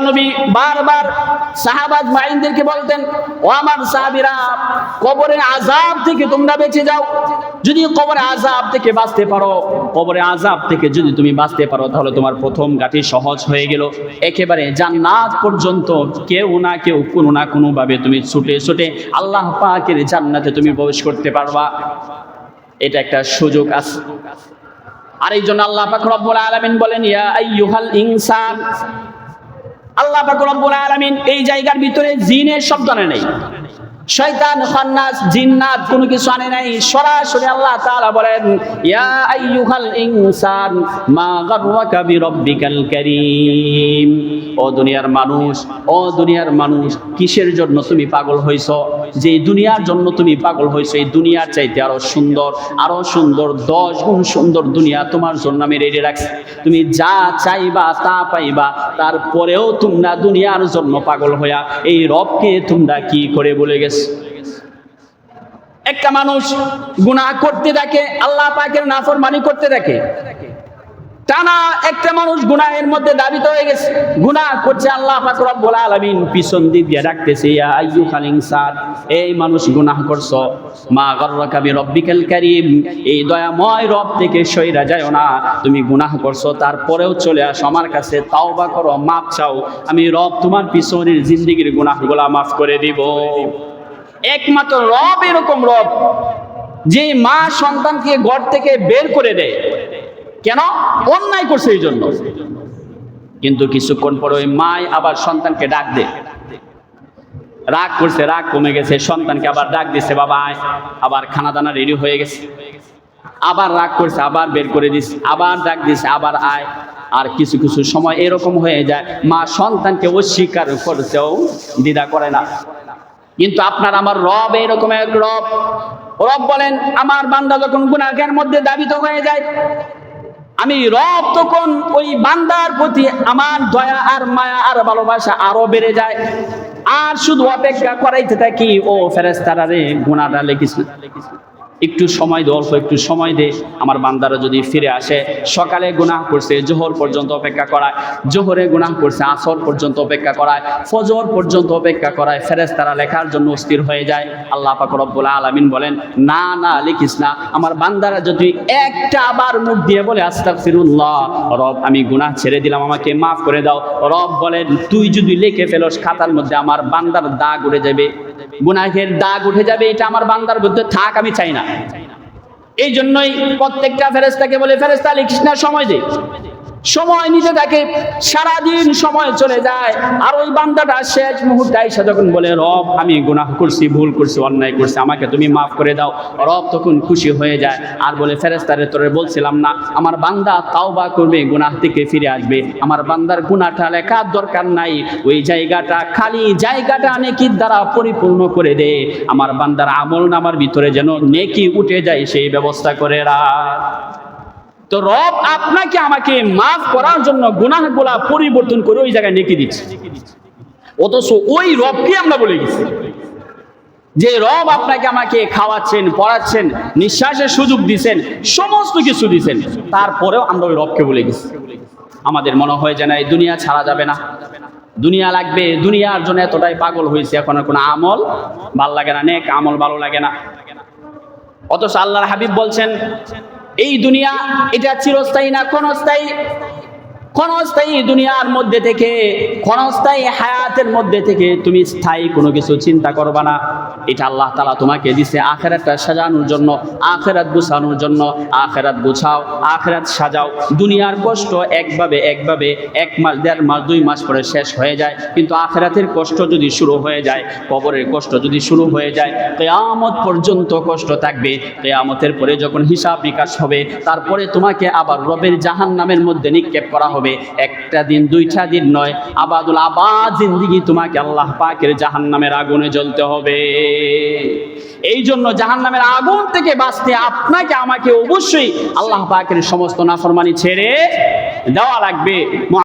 নবী বারবার সাহাবা আজমাইনদেরকে বলতেন, ও আমার সাহাবীরা, কবরের আযাব থেকে তোমরা বেঁচে যাও। যদি কবরের আযাব থেকে বাঁচতে পারো, কবরের আযাব থেকে যদি তুমি বাঁচতে পারো, তাহলে তোমার প্রথম ঘাটি সহজ হয়ে গেল। একেবারে জান্নাত পর্যন্ত কেউ না কেউ কোনো না কোনো ভাবে তুমি ছুটে ছুটে আল্লাহ পাকের জান্নাতে তুমি প্রবেশ করতে পারবা। এটা একটা সুযোগ আছে। আর এই জন্য আল্লাহ পাক রব্বুল আলামিন বলেন, ইয়া আইয়ুহাল ইনসান। আল্লাহ পাক রব্বুল আলামিন এই জায়গার ভিতরে জিনের শব্দ আনে নাই, শয়তান, খান্নাস, জিন্নাত কোনো কিছু আনে নাই। সরাসরি আল্লাহ তাআলা বলেন, ইয়া আইয়ুহাল ইনসান মা গাররাকা বিরাব্বিকাল কারীম। ও দুনিয়ার মানুষ, ও দুনিয়ার মানুষ, কিসের জন্য তুমি পাগল হইছো? যে দুনিয়ার জন্য তুমি পাগল হইছো, এই দুনিয়ার চাইতে আরো সুন্দর 10 গুণ সুন্দর দুনিয়া তোমার জন্য আমি রেডি রাখছি। তুমি যা চাইবা তা পাইবা। তারপরেও তোমরা দুনিয়ার জন্য পাগল হইয়া এই রবকে তোমরা কি করে বলে গেছো? একটা মানুষ গুনাহ করতে থাকে, আল্লাহ পাকের নাফরমানি করতে থাকে, টানা একটা মানুষ গুনাহের মধ্যে দাবিত হয়ে গেছে, গুনাহ করছে, আল্লাহ পাক রব্বুল আলামিন পিছন দিক দিয়ে ডাকতেছে, ইয়া আইয়ুহাল ইনসান, এই মানুষ গুনাহ করছো, মা গাররাকা বিরাব্বিকাল কারীম, এই দয়াময় রব থেকে সইরা যাও না। তুমি গুনাহ করছো, তারপরেও চলে আসো আমার কাছে, তাওবা করো, মাফ চাও, আমি রব তোমার পিছনের জিন্দেগির গুনাহগুলো মাফ করে দিব। একমাত্র রব এরকম রব যে মা সন্তানকে ঘর থেকে বের করে দেয়, কেন? অন্যায় করছে এই জন্য। কিন্তু কিছুক্ষণ পরে ওই মা আবার সন্তানকে ডাক দেয়, রাগ করছে, রাগ কমে গেছে, সন্তানকে আবার ডাক দিচ্ছে, বাবা আয়, আবার খানা দানা রেডি হয়ে গেছে, আবার রাগ করছে, আবার বের করে দিচ্ছে, আবার ডাক দিচ্ছে, আবার আয়। আর কিছু কিছু সময় এরকম হয়ে যায়, মা সন্তানকে অস্বীকার করছেও দ্বিধা করে না। কিন্তু আপনার আমার রব এরকম এক রব। রব বলেন, আমার বান্দা যখন গুনাহের মধ্যে দাবিত হয়ে যায়, আমি রব তখন ওই বান্দার প্রতি আমার দয়া আর মায়া আর ভালোবাসা আরো বেড়ে যায়। আর শুধু অপেক্ষা করাইতে থাকি, ও ফেরেশতারা রে, গুনাহটা লিখিস, একটু সময় দে, অল্প একটু সময় দে, আমার বান্দারা যদি ফিরে আসে। সকালে গুনাহ করছে, জোহর পর্যন্ত অপেক্ষা করায়, জোহরে গুনাহ করছে, আসর পর্যন্ত অপেক্ষা করায়, ফজর পর্যন্ত অপেক্ষা করায়, ফেরেশতারা লেখার জন্য অস্থির হয়ে যায়। আল্লাহ পাক রব্বুল আলামিন বলেন, না না, লিখিস না। আমার বান্দারা যদি একটা আবার মুখ দিয়ে বলে আস্তাগফিরুল্লাহ, রব আমি গুনাহ ছেড়ে দিলাম, আমাকে মাফ করে দাও, রব বলেন, তুই যদি লিখে ফেলস খাতার মধ্যে, আমার বান্দার দাগ উঠে যাবে, গুনাহের দাগ উঠে যাবে, এটা আমার বান্দার মধ্যে থাক আমি চাই না। এই জন্যই প্রত্যেকটা ফেরেশতাকে বলে, ফেরেশতা লিখিস না, সময় দে। সময় নিতে থাকে, সারাদিন সময় চলে যায়। আর ওই বান্দাটা শেষ মুহূর্তে এসে যখন বলে, রব আমি গুনাহ করছি, ভুল করছি, অন্যায় করছি, আমাকে তুমি মাফ করে দাও, রব তখন খুশি হয়ে যায় আর বলে, ফেরেশতারে তোরে বলছিলাম না, আমার বান্দা তাওবা করবে, গুনাহ থেকে ফিরে আসবে, আমার বান্দার গুনাহটা লেখার দরকার নাই, ওই জায়গাটা খালি জায়গাটা নেকির দ্বারা পরিপূর্ণ করে দে, আমার বান্দার আমল নামার ভিতরে যেন নেকি উঠে যায় সেই ব্যবস্থা করে রাখ। তো রব আপনাকে আমাকে মাফ করার জন্য গুনাহগুলা পরিবর্তন করে ওই জায়গায় নেকি দিচ্ছে। অথচ ওই রবকে আমরা বলে গেছি, যে রব আপনাকে আমাকে খাওয়াচ্ছেন, পড়াচ্ছেন, নিঃশ্বাসের সুযোগ দিচ্ছেন, সমস্ত কিছু দিচ্ছেন, তারপরেও আমরা ওই রবকে বলে গেছি। আমাদের মনে হয় যে না, এই দুনিয়া ছাড়া যাবে না, দুনিয়া লাগবে, দুনিয়ার জন্য এতটাই পাগল হয়েছে, এখন আর কোনো আমল ভালো লাগে না, নেক আমল ভালো লাগে না। অথচ আল্লাহর হাবিব বলছেন, এই দুনিয়া এটা চিরস্থায়ী না, ক্ষণস্থায়ী। ক্ষণস্থায়ী দুনিয়ার মধ্যে থেকে, ক্ষণস্থায়ী হায়াতের মধ্যে থেকে তুমি স্থায়ী কোনো কিছু চিন্তা করবা না। এটা আল্লাহ তাআলা তোমাকে দিছে আখিরাতটা সাজানোর জন্য, আখিরাত গুছানোর জন্য। আখিরাত গুছাও, আখিরাত সাজাও। দুনিয়ার কষ্ট একভাবে 1 মাস, 1.5 মাস, 2 মাস পরে শেষ হয়ে যায়, কিন্তু আখিরাতের কষ্ট যদি শুরু হয়ে যায়, কবরের কষ্ট যদি শুরু হয়ে যায়, কিয়ামত পর্যন্ত কষ্ট থাকবে। কিয়ামতের পরে যখন হিসাব নিকাশ হবে, তারপরে তোমাকে আবার রবের জাহান্নামের মধ্যে নিক্ষেপ করা হবে। একটা দিন, 2টা দিন নয়, আবাদুল আবাদ জিন্দেগি তোমাকে আল্লাহ পাকের জাহান্নামের আগুনে জ্বলতে হবে। এই জন্য জাহান্নামের আগুন থেকে বাঁচতে আপনাকে আমাকে অবশ্যই আল্লাহ পাকের সমস্ত নাফরমানি ছেড়ে দেওয়া লাগবে।